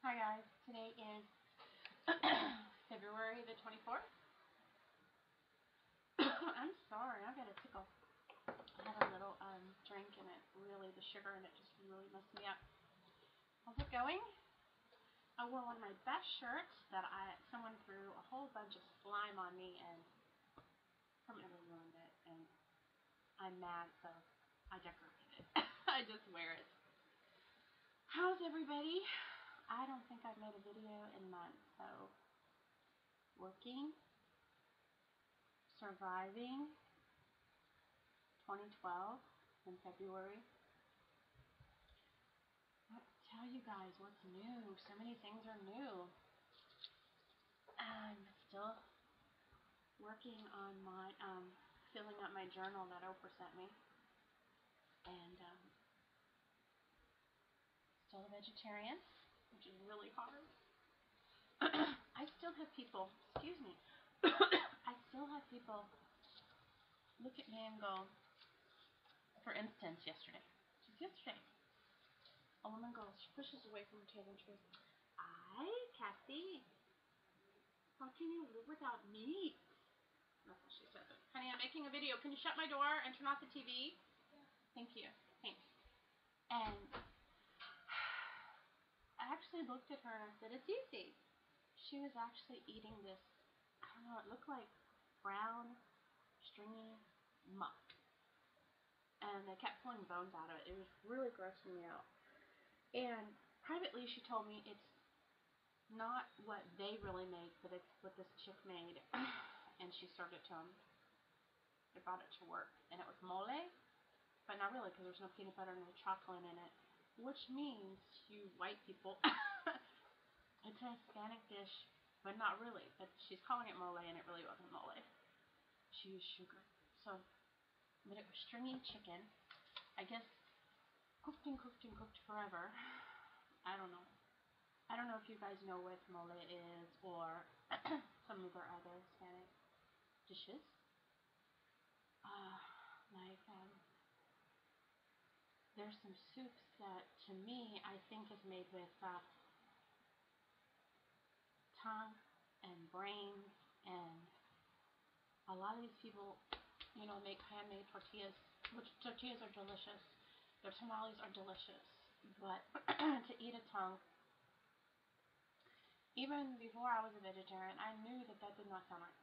Hi guys, today is February the 24th. I'm sorry, I got a tickle. I had a little drink and the sugar in it just really messed me up. How's it going? I wore one of my best shirts that someone threw a whole bunch of slime on me and permanently ruined it, and I'm mad, so I decorated it. I just wear it. How's everybody? I don't think I've made a video in months, so working, surviving 2012 in February. What to tell you guys what's new? So many things are new. I'm still working on my filling up my journal that Oprah sent me, and still a vegetarian, which is really hard. I still have people, excuse me, I still have people look at me and go, for instance, yesterday, a woman goes, she pushes away from the table and she goes, Kathy, how can you live without meat? That's what she said. Honey, I'm making a video. Can you shut my door and turn off the TV? Yeah. Thank you. Thanks. And I actually looked at her and I said, it's easy. She was actually eating this, I don't know, it looked like brown, stringy muck. And they kept pulling bones out of it. It was really grossing me out. And privately, she told me it's not what they really make, but it's what this chick made. And she served it to them. They brought it to work. And it was mole, but not really, because there's no peanut butter and no chocolate in it. Which means, you white people, it's a Hispanic dish, but not really. But she's calling it mole, and it really wasn't mole. She used sugar. So, but it was stringy chicken. I guess cooked and cooked and cooked forever. I don't know. I don't know if you guys know what mole is, or some of our other Hispanic dishes. There's some soups that, to me, I think is made with tongue and brains, and a lot of these people, make handmade tortillas, which tortillas are delicious. Their tamales are delicious, but to eat a tongue, even before I was a vegetarian, I knew that did not sound right.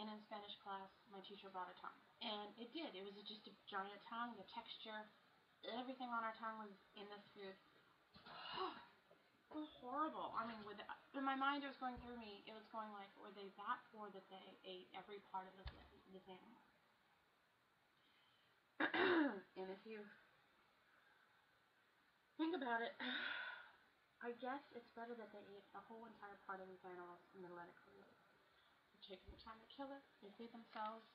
And in Spanish class, my teacher brought a tongue, and it did. It was just a giant tongue. The texture, everything on our tongue was in this food. It was horrible. I mean, in my mind, it was going through me. It was going like, were they that poor that they ate every part of this animal? And if you think about it, I guess it's better that they eat a whole entire part of these animals and then let it go. They're taking the time to kill it. They feed themselves.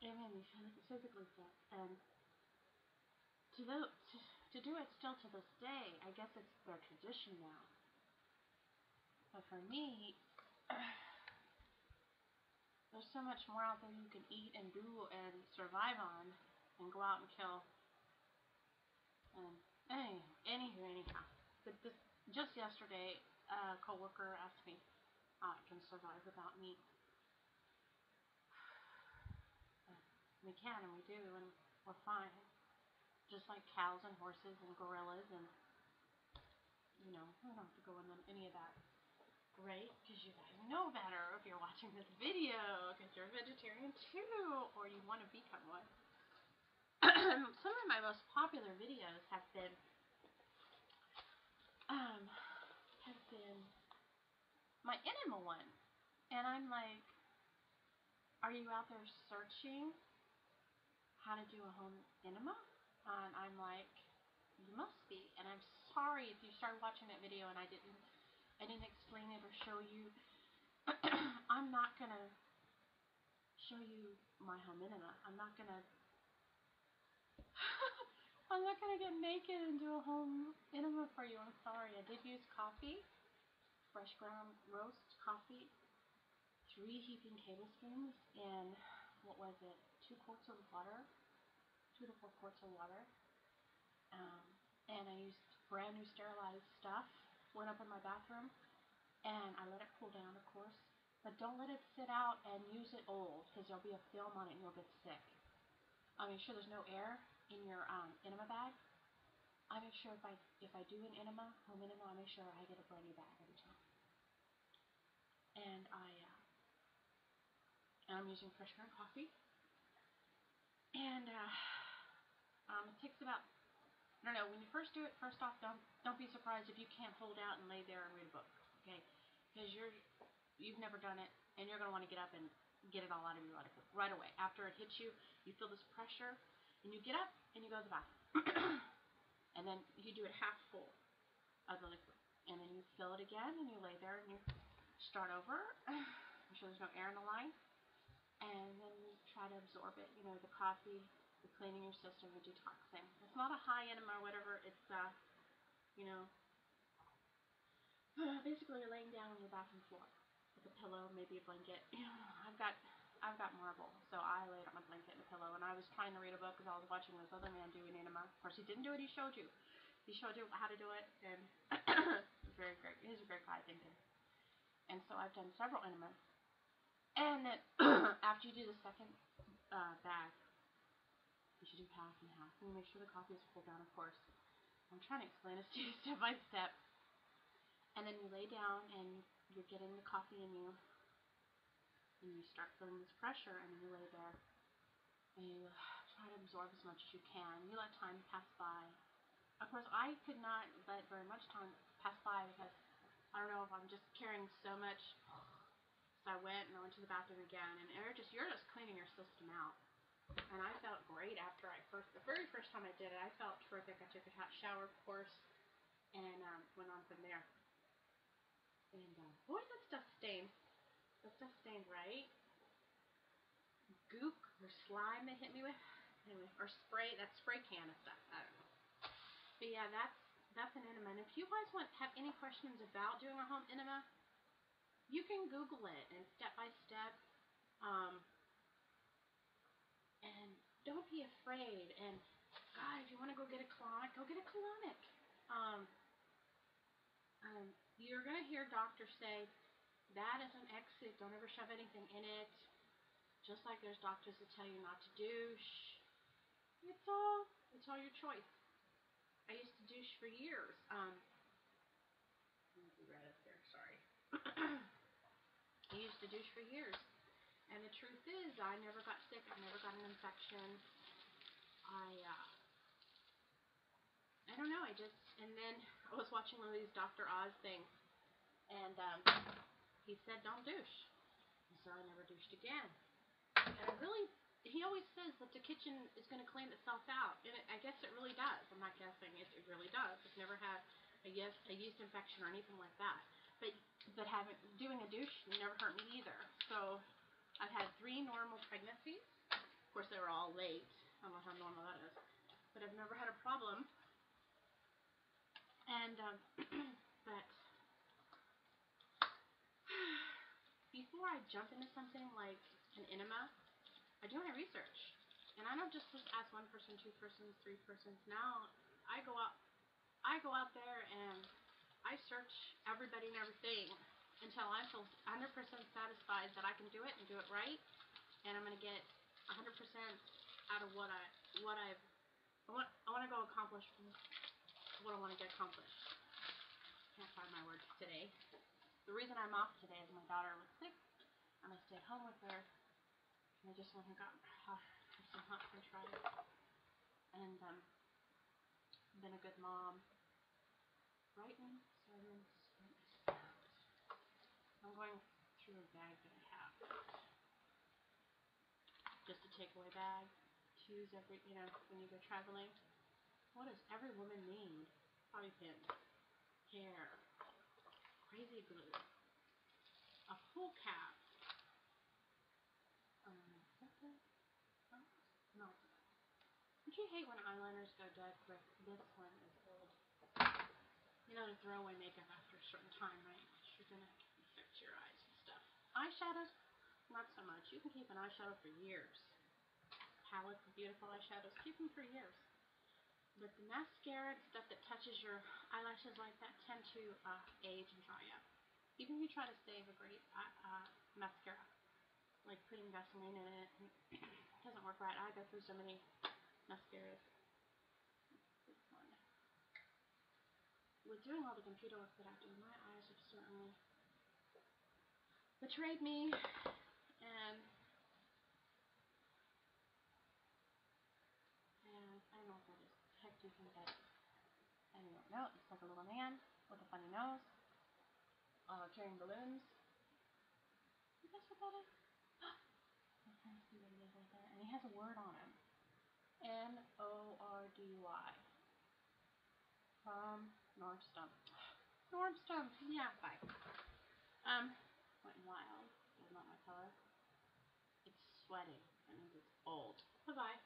It made me physically sick. And to do it still to this day, I guess it's their tradition now. But for me, there's so much more out there you can eat and do and survive on and go out and kill. And anyhow. But just yesterday, a coworker asked me how I can survive without meat. We can, and we do, and we're fine. Just like cows and horses and gorillas, and we don't have to go into any of that, right? Because you guys know better if you're watching this video, because you're a vegetarian too, or you want to become one. Some of my most popular videos have been my enema one, and I'm like, are you out there searching how to do a home enema? And I'm like, you must be. And I'm sorry if you started watching that video and I didn't explain it or show you. I'm not gonna show you my home enema. I'm not gonna get naked and do a home enema for you. I'm sorry. I did use coffee, fresh ground roast coffee, 3 heaping tablespoons in, 2 quarts of water, 2 to 4 quarts of water. and I used brand new sterilized stuff. Went up in my bathroom, and I let it cool down, of course. But don't let it sit out and use it old, because there'll be a film on it and you'll get sick. Make sure there's no air in your enema bag. I make sure if I do an enema, home enema, I make sure I get a brand new bag every time. And I'm using fresh ground coffee. And it takes about, I don't know, when you first do it, first off, don't be surprised if you can't hold out and lay there and read a book, okay? Because you've never done it, and you're going to want to get up and get it all out of you right away. After it hits you, you feel this pressure, and you get up and you go to the bathroom. And then you do it half full of the liquid. And then you fill it again, and you lay there and you start over. Make sure there's no air in the line. And then you try to absorb it, the coffee, the cleaning your system, the detoxing. It's not a high enema or whatever. It's, basically you're laying down on your bathroom floor with a pillow, maybe a blanket. I've got marble, so I laid on my blanket and a pillow, and I was trying to read a book because I was watching this other man do an enema. Of course, he didn't do it. He showed you how to do it, and very great. He's a great guy thinking. And so I've done several enemas. And then after you do the second bag, you should do half and half. And you make sure the coffee is cooled down, of course. I'm trying to explain this to you step by step. And then you lay down and you're getting the coffee in you. And you start feeling this pressure, and you lay there. And you try to absorb as much as you can. You let time pass by. Of course, I could not let very much time pass by because I don't know if I'm just carrying so much. So I went to the bathroom again, and you're just cleaning your system out. And I felt great after the very first time I did it. I felt terrific. I took a hot shower, of course, and went on from there. And boy, that stuff stains. That stuff stains, right? Goop or slime they hit me with, anyway, or spray. That spray can of stuff. I don't know. But yeah, that's an enema. And if you guys have any questions about doing a home enema, you can Google it and step by step. And don't be afraid. And God, if you want to go get a colonic, go get a colonic. You're gonna hear doctors say that is an exit. Don't ever shove anything in it. Just like there's doctors that tell you not to douche. It's all your choice. I used to douche for years. Let me be right up there. Sorry. I used to douche for years. And the truth is, I never got sick. I never got an infection. I don't know. And then I was watching one of these Dr. Oz things, and he said don't douche. And so I never douched again. And he always says that the kitchen is going to clean itself out, and I guess it really does. I'm not guessing. It really does. I've never had a yeast infection or anything like that. But doing a douche never hurt me either. So I've had 3 normal pregnancies. Of course, they were all late. I don't know how normal that is. But I've never had a problem. And, but before I jump into something like an enema, I do my research. And I don't just ask 1 person, 2 persons, 3 persons. Now I go out there and I search everybody and everything until I feel 100% satisfied that I can do it and do it right, and I'm going to get 100% out of what I want to go accomplish what I want to get accomplished. Can't find my words today. The reason I'm off today is my daughter was sick, and I stayed home with her, and I just went and got some hot french fries, and been a good mom. Writing sermons. I'm going through a bag that I have. Just a takeaway bag to use when you go traveling. What does every woman need? Bobby pins, hair, crazy glue, a pool cap. No. Don't you hate when eyeliners go dead quick? This one is old. To throw away makeup after a certain time, right? You're gonna affect your eyes and stuff. Eyeshadows, not so much. You can keep an eyeshadow for years. Palettes of beautiful eyeshadows, keep them for years. But the mascara, the stuff that touches your eyelashes like that, tend to age and dry up. Even if you try to save a great mascara, like putting Vaseline in it, it doesn't work right. I go through so many mascaras. This one. With doing all the computer work that I do, my eyes have certainly betrayed me, and I don't know what that is. Heck do you think that is? I don't know. It looks like a little man with a funny nose, carrying balloons. You guess what that is? I'm trying to see what it is right there. And he has a word on him. Nordy. From Nordstump. Nordstump. Yeah, bye. Went wild. It's not my color. It's sweating. That means it's old. Bye-bye.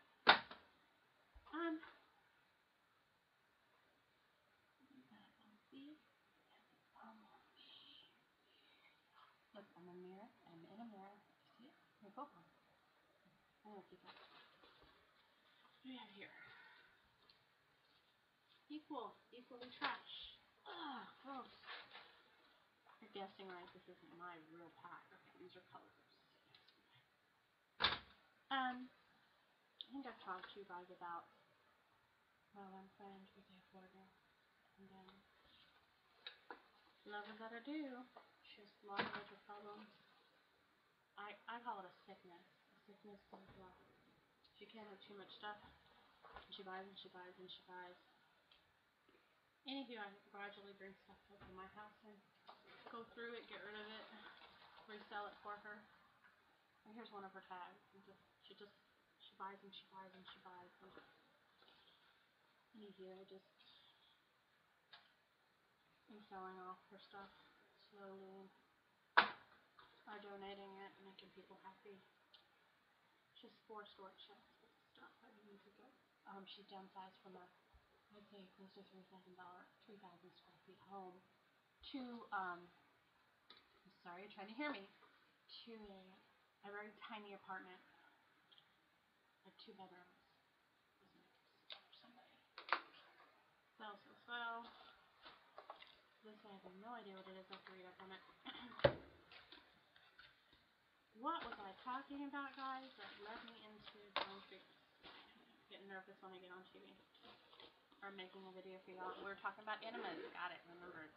Look, I'm in a mirror. I'm in a mirror. You see it? Here, go on. I'm gonna keep it. What do we have here? Equally trash. Ugh, gross. You're guessing right, this isn't my real pack. Okay, these are colors. I think I've talked to you guys about my one friend who's a hoarder. And love her that I do. She has a lot of major problems. I call it a sickness. A sickness of she can't have too much stuff. And she buys and she buys and she buys. Any of you, I gradually bring stuff up to my house and go through it, get rid of it, resell it for her. And here's one of her tags. And she buys and she buys and she buys. And any of you, I'm selling off her stuff slowly, or donating it, making people happy. She has 4 storage shelves with stuff I need to go. She's downsized from I'd say close to 3,000 square feet home to, I'm sorry, you're trying to hear me, to a very tiny apartment, like 2 bedrooms. Somebody. So. This I have no idea what it is. I have to read up on it. What was I talking about, guys, that led me into going fitness? Getting nervous when I get on TV. Or making a video for y'all. We were talking about enemas. Got it. Remembered.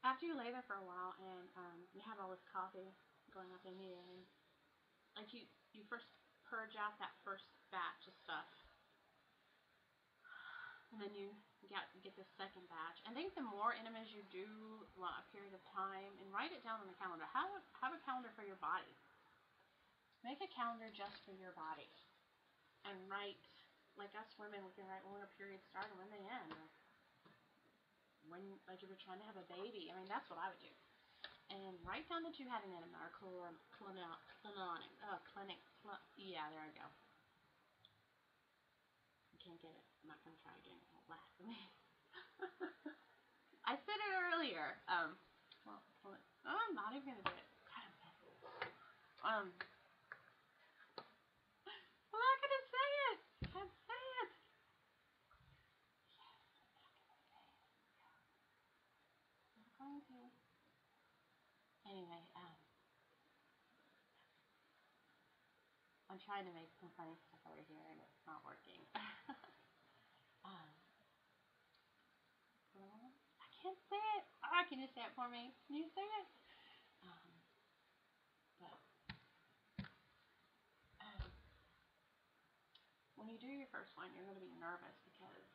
After you lay there for a while and you have all this coffee going up in you, and like you first purge out that first batch of stuff, and then you get the second batch. I think the more enemas you do, a period of time, and write it down on the calendar. Have a calendar for your body. Make a calendar just for your body, and write. Like us women, we can write when our periods start and when they end, or when, like, if you're trying to have a baby. I mean, that's what I would do. And write down that you had an enema or yeah, there I go. I can't get it. I'm not gonna try again. It won't laugh at me. I said it earlier. Well, I'm not even gonna do it. God, I'm pissed. I'm not gonna say it. I can't say it. I'm going to. Anyway, I'm trying to make some funny stuff over here, and it's not working. I can't say it. Can you say it for me? Can you say it? But when you do your first one, you're going to be nervous because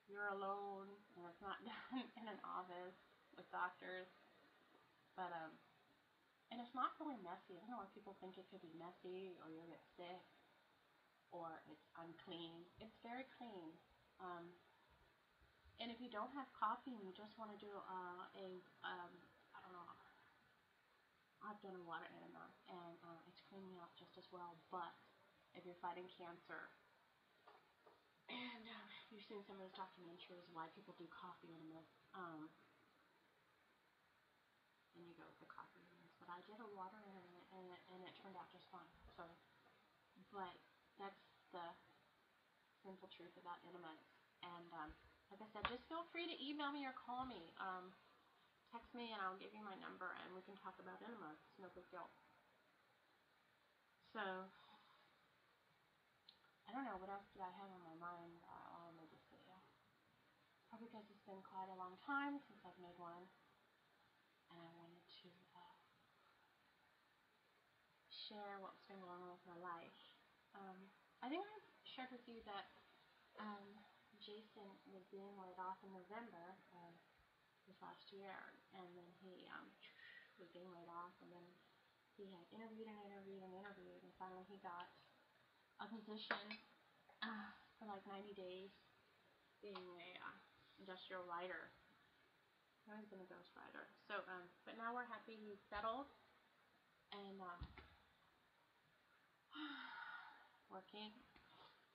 you're alone and it's not done in an office with doctors. But and it's not really messy. I don't know why people think it could be messy or you'll get sick or it's unclean. It's very clean. And if you don't have coffee and you just want to do I don't know, I've done a water enema and it's cleaning out just as well. But if you're fighting cancer, and you've seen some of those documentaries why people do coffee enemas, and you go with the coffee enemas. But I did a water and it turned out just fine. So, but that's the simple truth about enemas. And like I said, just feel free to email me or call me. Text me and I'll give you my number and we can talk about enemas. It's no big deal. So, I don't know, what else did I have on my mind? I'll maybe see. Probably because it's been quite a long time since I've made one. And I wanted to share what's been going on with my life. I think I've shared with you that Jason was being laid off in November of this last year, and then he was being laid off, and then he had interviewed, and finally he got a position for like 90 days being a industrial writer. I've always been a ghost writer. So, but now we're happy he's settled and working.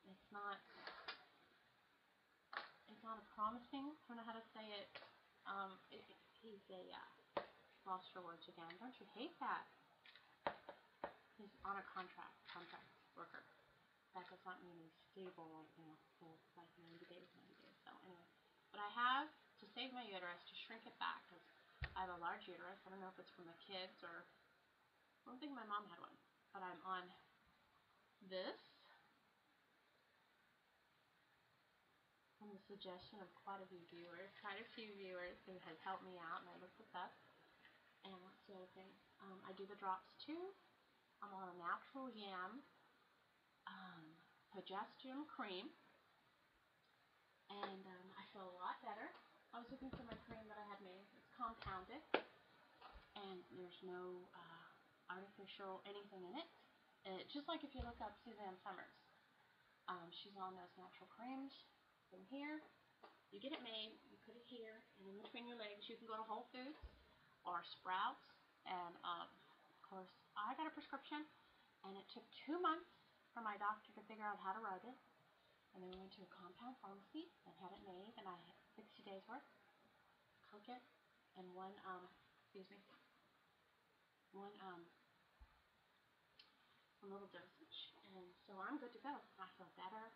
It's not a promising. I don't know how to say it. He's a lost for words again. Don't you hate that? He's on a contract worker. That does not mean he's stable, for like 90 days. So anyway, but I have to save my uterus to shrink it back because I have a large uterus. I don't know if it's from the kids or I don't think my mom had one, but I'm on this from the suggestion of quite a few viewers who have helped me out, and I looked this up. And what's the other thing? I do the drops too. I'm on a natural yam progesterone cream, and I feel a lot better. I was looking for my cream that I had made. It's compounded, and there's no artificial anything in it. Just like if you look up Suzanne Summers, she's on those natural creams. From here, you get it made, you put it here, and in between your legs, you can go to Whole Foods or Sprouts, and of course, I got a prescription, and it took 2 months for my doctor to figure out how to write it, and then we went to a compound pharmacy and had it made, and I had 60 days worth, cook it, and one little dosage, and so I'm good to go. I feel better.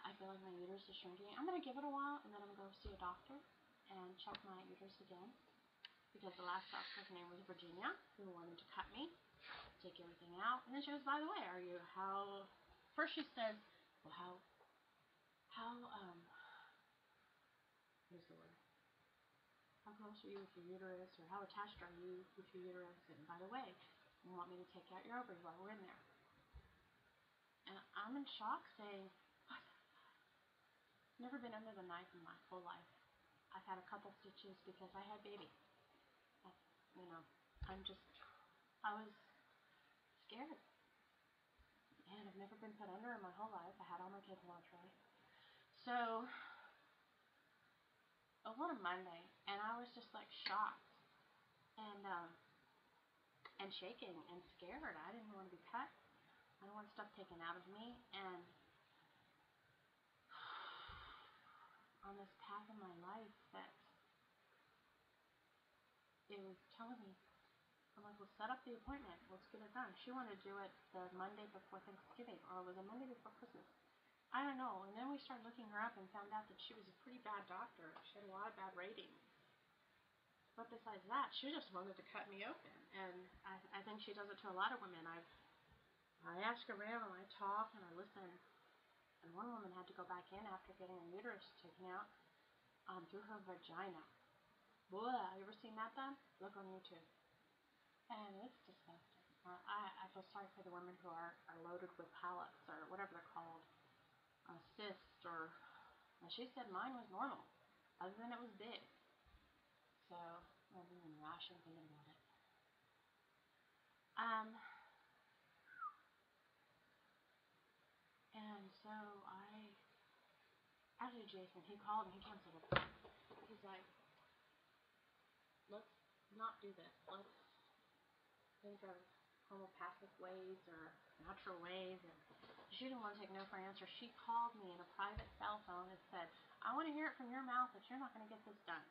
I feel like my uterus is shrinking. I'm going to give it a while, and then I'm going to go see a doctor and check my uterus again, because the last doctor's name was Virginia, who wanted to cut me, take everything out, and then she goes, by the way, first she says, well, what is the word? How close are you with your uterus, or how attached are you with your uterus, and by the way, you want me to take out your ovaries while we're in there. And I'm in shock saying, what? Never been under the knife in my whole life. I've had a couple stitches because I had baby. I was scared. And I've never been put under in my whole life. I had all my kids watch, right? So, it was on a Monday, and I was just like shocked and shaking and scared. I didn't want to be cut. I don't want stuff taken out of me. And on this path in my life that it was telling me, I'm like, well, set up the appointment. Let's get it done. She wanted to do it the Monday before Thanksgiving, or it was a Monday before Christmas. I don't know. And then we started looking her up and found out that she was a pretty bad doctor. She had a lot of bad ratings. But besides that, she just wanted to cut me open. And I think she does it to a lot of women. I ask around, and I talk, and I listen. And one woman had to go back in after getting her uterus taken out through her vagina. Blah, you ever seen that done? Look on YouTube. And it's disgusting. I feel sorry for the women who are loaded with polyps or whatever they're called, cysts, or she said mine was normal, other than it was big. So I didn't even ration thinking about it. And so after Jason, he called and he canceled it. He's like, let's not do this. Let's think of homeopathic ways or natural ways. And she didn't want to take no for an answer. She called me in a private cell phone and said, I want to hear it from your mouth that you're not going to get this done.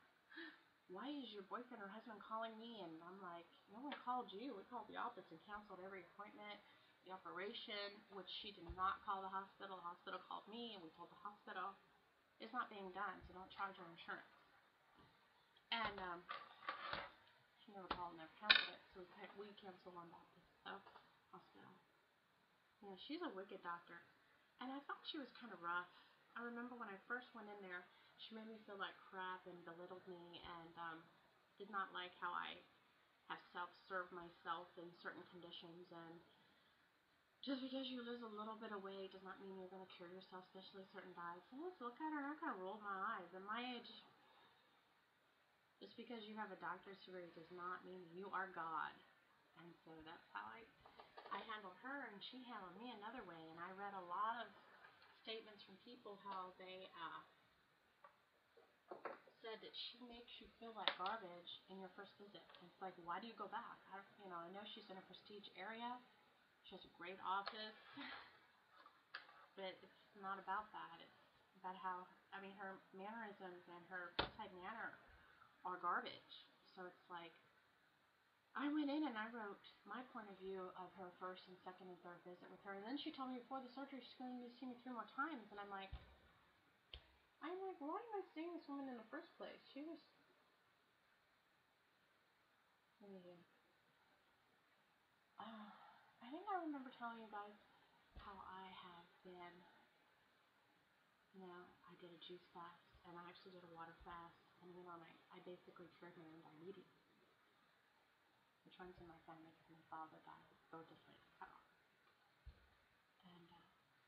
why is your boyfriend or husband calling me? And I'm like, no one called you. We called the office and canceled every appointment, the operation, which she did not call the hospital. The hospital called me, and we told the hospital it's not being done, so don't charge our insurance. And she never called and never canceled it, so we canceled on that hospital. Yeah, she's a wicked doctor. And I thought she was kind of rough. I remember when I first went in there, she made me feel like crap and belittled me, and did not like how I have self-served myself in certain conditions. And just because you lose a little bit of weight does not mean you're going to cure yourself, especially certain diets. And I just look at her and I kind of rolled my eyes. At my age, just because you have a doctor's degree does not mean you are God. And so that's how I handled her, and she handled me another way. And I read a lot of statements from people how they said that she makes you feel like garbage in your first visit. It's like, why do you go back? I know she's in a prestige area. She has a great office, but it's not about that. It's about how, her mannerisms and her bedside manner are garbage. So it's like, I went in and I wrote my point of view of her first and second and third visit with her. And then she told me before the surgery she's going to see me 3 more times. And I'm like, why am I seeing this woman in the first place? She was... I think I remember telling you guys how I have been, I did a juice fast. And I actually did a water fast. And, I basically cured my own diabetes. Which runs in my family because my father died both of his cut off.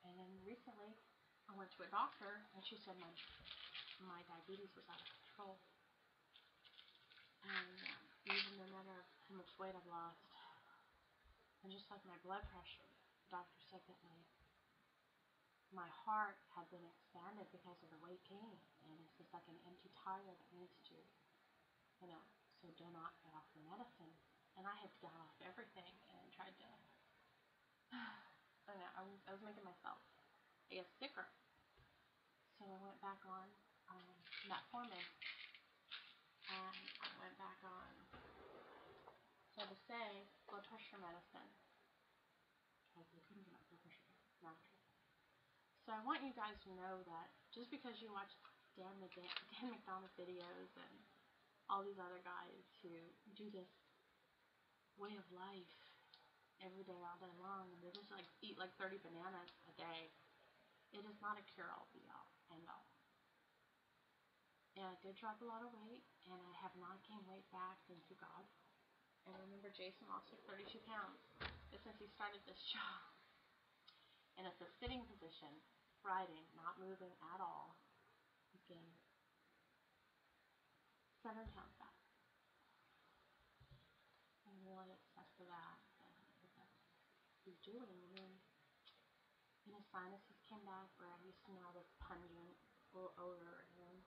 And then recently, I went to a doctor, and she said my diabetes was out of control. And even no matter how much weight I've lost, and just like my blood pressure, the doctor said that my heart had been expanded because of the weight gain, and it's just like an empty tire that needs to, so do not get off the medicine. And I had got off everything and tried to, I was making myself, sicker. So I went back on metformin, and I went back on, so to say, blood pressure medicine, because I couldn't get my blood pressure naturally. So I want you guys to know that just because you watch Dan McDonald videos and all these other guys who do this way of life every day, all day long, and they just eat 30 bananas a day, it is not a cure-all, be-all, end-all. And I did drop a lot of weight, and I have not gained weight back, thank you God. And remember, Jason lost 32 pounds since he started this show. And it's a sitting position, riding, not moving at all. He's gained 7 pounds back. I'm really obsessed with that. And what he's doing. And his sinuses came back where I used to smell this pungent odor, and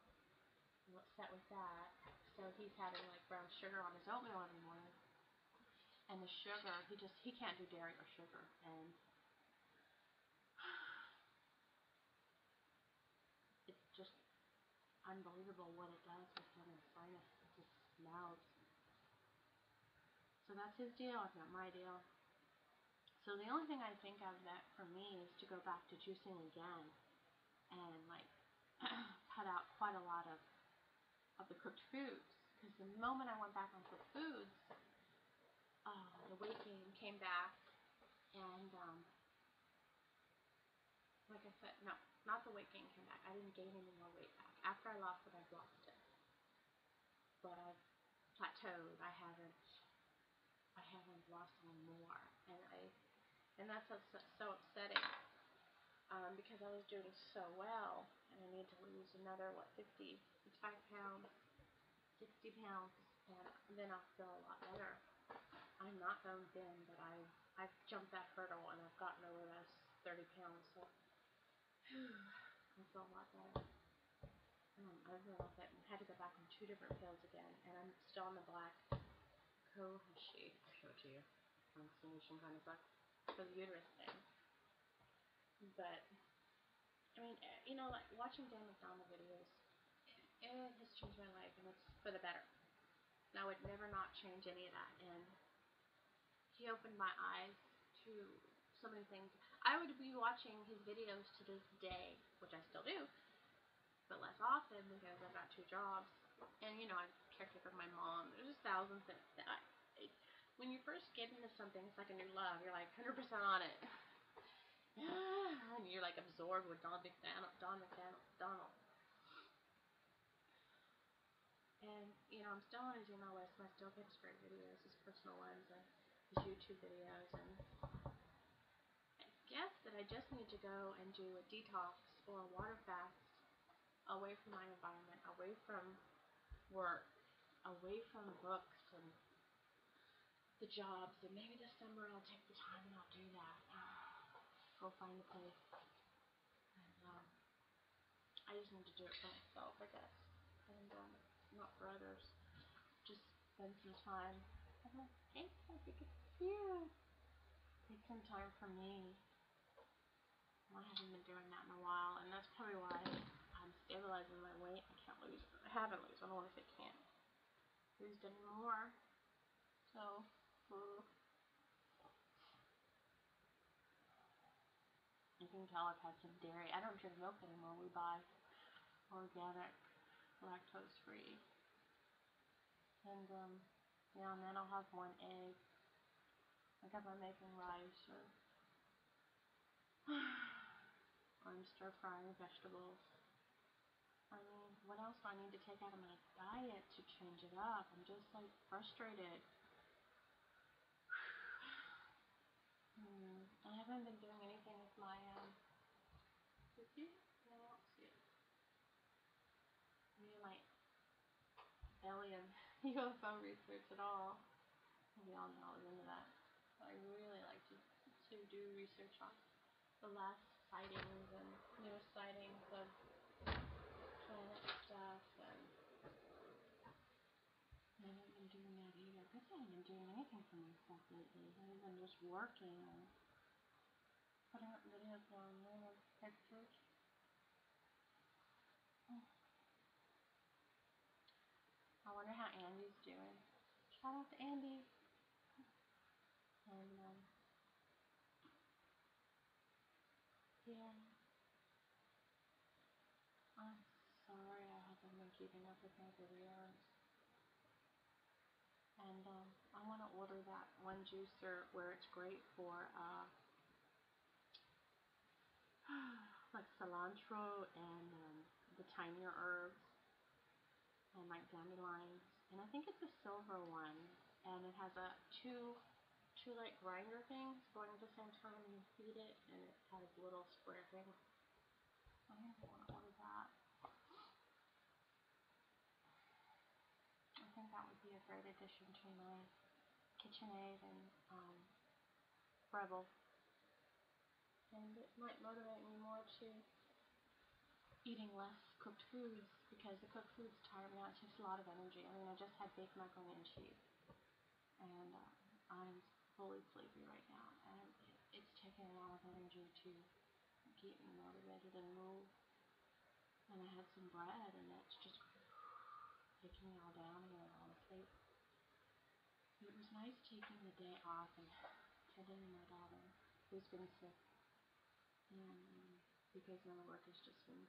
I'm upset with that. So he's having brown sugar on his oatmeal every morning. And the sugar, he can't do dairy or sugar. And it's just unbelievable what it does with him and sinus. It just smells. So that's his deal. I've got my deal. So the only thing I think of that for me is to go back to juicing again and cut out quite a lot of the cooked foods. Because the moment I went back on cooked foods, the weight gain came back, and like I said, no, not the weight gain came back. I didn't gain any more weight back. After I lost it, I've lost it. But I've plateaued. I haven't lost any more, and that's so upsetting. Because I was doing so well, and I need to lose another 55 pounds, 60 pounds, and then I'll feel a lot better. I'm not bone thin, but I've jumped that hurdle, and I've gotten over those 30 pounds, so I feel a lot better. I realized that I had to go back on 2 different pills again, and I'm still on the black Kohashi. I'll show it to you. Pronunciation kind of sucks for the uterus thing. But, watching Dan McDonald videos, it has changed my life, and it's for the better. And I would never not change any of that. And he opened my eyes to so many things. I would be watching his videos to this day, which I still do, but less often because I've got 2 jobs. And, you know, I'm caretaker of my mom. There's just thousands of things that when you first get into something, it's like a new love. You're like 100% on it. And you're like absorbed with Donald. And, you know, I'm still on his email list, and I still get his great videos, his personal ones, and his YouTube videos. And I guess that I just need to go and do a detox or a water fast away from my environment, away from work, away from books and the jobs. And maybe this summer I'll take the time and I'll do that. Go find a place. And I just need to do it for myself, I guess. And not for others. Just spend some time. Hey, I think it's cute. Take some time for me. I haven't been doing that in a while, and that's probably why I'm stabilizing my weight. I can't lose. I haven't lost. I don't want to say can't lose anymore. So, you can tell I've had some dairy. I don't drink milk anymore. We buy organic, lactose-free. And, yeah, and then I'll have 1 egg. Like if I'm making rice or I'm stir-frying vegetables. I mean, what else do I need to take out of my diet to change it up? I'm just, like, frustrated. I haven't been doing anything with my, cookie? No, I don't see it. My alien UFO research at all. Maybe y'all know I was into that. I really like to do research on the last sightings and newest sightings of planet stuff, and I haven't been doing that either. I guess I haven't been doing anything for myself lately. I've been just working and putting up videos on there, pictures. I wonder how Andy's doing. Shout out to Andy. And, yeah. I'm sorry I haven't been keeping up with my videos. And, I want to order that one juicer where it's great for, like cilantro and, the tinier herbs and like dandelions. And I think it's a silver one. And it has two like grinder things going at the same time, and you feed it, and it has little square things. I think I want to order that. I think that would be a great addition to my KitchenAid and Breville. And it might motivate me more to eating less cooked foods, because the cooked foods tire me out. It takes a lot of energy. I mean, I just had baked macaroni and cheese, and I'm fully sleepy right now, and it's taking a lot of energy to keep me motivated and move. And I had some bread, and it's just taking me all down here, honestly. It was nice taking the day off and tending to my daughter, who's been sick, and because my work has just been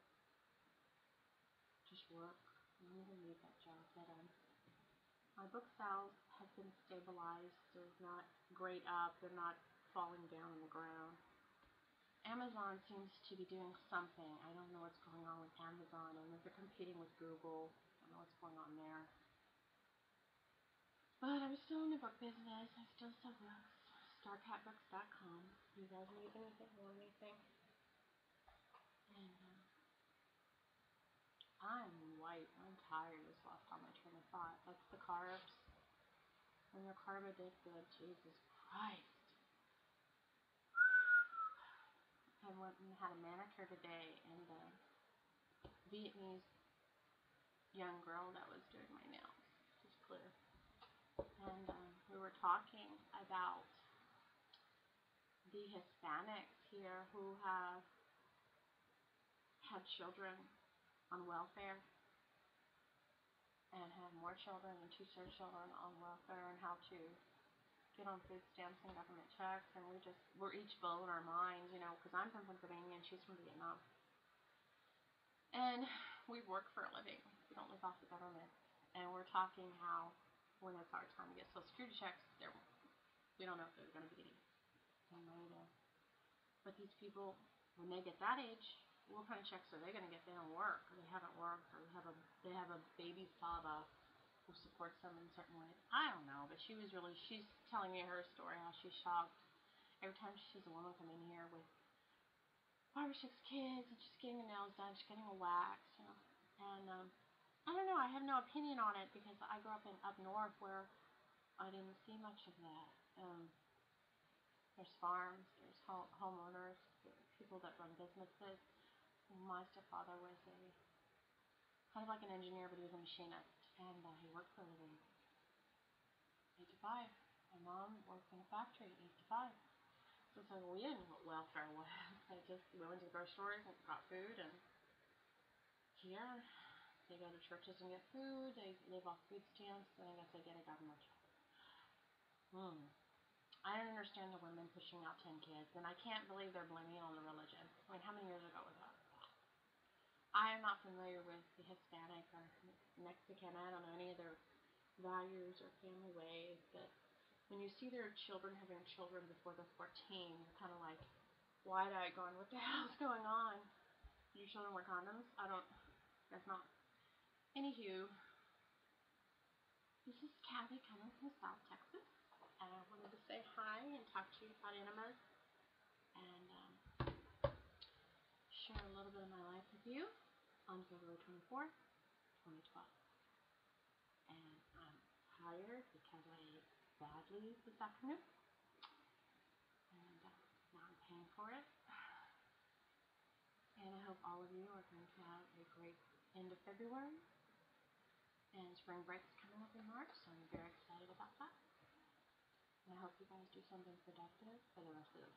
work. I don't even need that job, but my book sales have been stabilized. They're not great up. They're not falling down on the ground. Amazon seems to be doing something. I don't know what's going on with Amazon, and if they're competing with Google, I don't know what's going on there. But I'm still in the book business. I still sell books. StarCatBooks.com. You guys need anything or anything? And I'm white. I'm tired. I just lost all my train of thought. That's the carbs. When your carb are good, Jesus Christ. I went and had a manicure today, and the Vietnamese young girl that was doing my nails, just clear. And we were talking about the Hispanics here who have had children on welfare and have more children and 2 children on welfare and how to get on food stamps and government checks, and we're each blowing our minds, because I'm from Pennsylvania and she's from Vietnam. And we work for a living. We don't live off the government. And we're talking how when it's our time to get Social Security checks, we don't know if there's going to be any money there. But these people, when they get that age, what kind of checks are they going to get? They don't work, or they haven't worked, or they have a baby father who supports them in certain ways. I don't know, but she's telling me her story, how she's shocked every time she sees a woman come in here with 5 or 6 kids and she's getting her nails done, she's getting a wax, And I don't know, I have no opinion on it because I grew up up north where I didn't see much of that. There's farms, there's homeowners, people that run businesses. My stepfather was kind of like an engineer, but he was a machinist, and he worked for a living, 8 to 5. My mom worked in a factory, 8 to 5. So we didn't know what welfare was. We went to the grocery stores and got food, and here they go to churches and get food. They live off food stamps, and I guess they get a government check. I don't understand the women pushing out 10 kids, and I can't believe they're blaming it on the religion. I mean, how many years ago was that? I am not familiar with the Hispanic or Mexican. I don't know any of their values or family ways, but when you see their children having children before they're 14, you're kind of like wide-eyed going, what the hell is going on? Your children wear condoms? That's not. Anywho, this is Kathy coming from South Texas. And I wanted to say hi and talk to you about enemas and share a little bit of my life with you on February 24th, 2012. And I'm tired because I ate badly this afternoon. And now I'm paying for it. And I hope all of you are going to have a great end of February. And spring break is coming up in March, so I'm very excited about that. And I hope you guys do something productive for the rest of the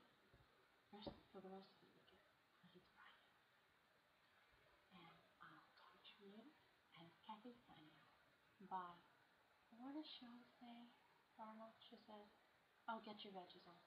weekend. Because it's Friday. And I'll talk to you later. And it's Kathy signing out. Bye. What does Sean say? Darla, she says, oh, get your veggies on.